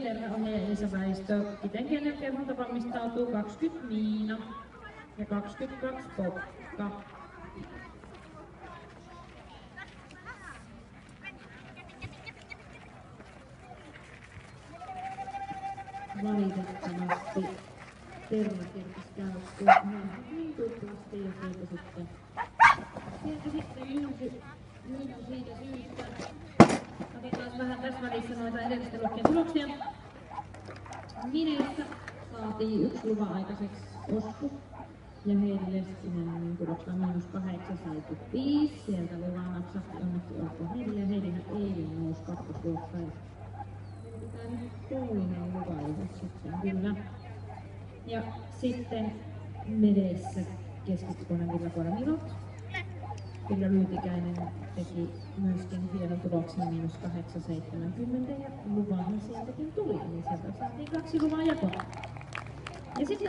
terveohjaaja Elisa Väistö. Kitenkelen kerhonta valmistautuu 20 Miina ja 22 Pokka. Valitettavasti Terva kerkisi käydä niin tuplasti ja sieltä sitten Jyysy siitä syystä. Katsotaan vähän tässä välissä noita edellisten luokkien tuloksia. Mineissä saatiin 1 luvan aikaiseksi Osku ja Heidi Leskinen tuloksena -8,5. Sieltä luvan napsahti onneksi olkoon Heidille ja Heidihän eilen nousi kakkosluokkaan. Tämä nyt toinen luva sitten kyllä. Ja sitten Medeissä keskikokoinen villakoira Milot. Vilja Lyytikäinen teki myöskin hienon tuloksen -8,70 ja luvahan sieltäkin tuli, niin sieltä saatiin 2 luvaa jakoa. Ja sitten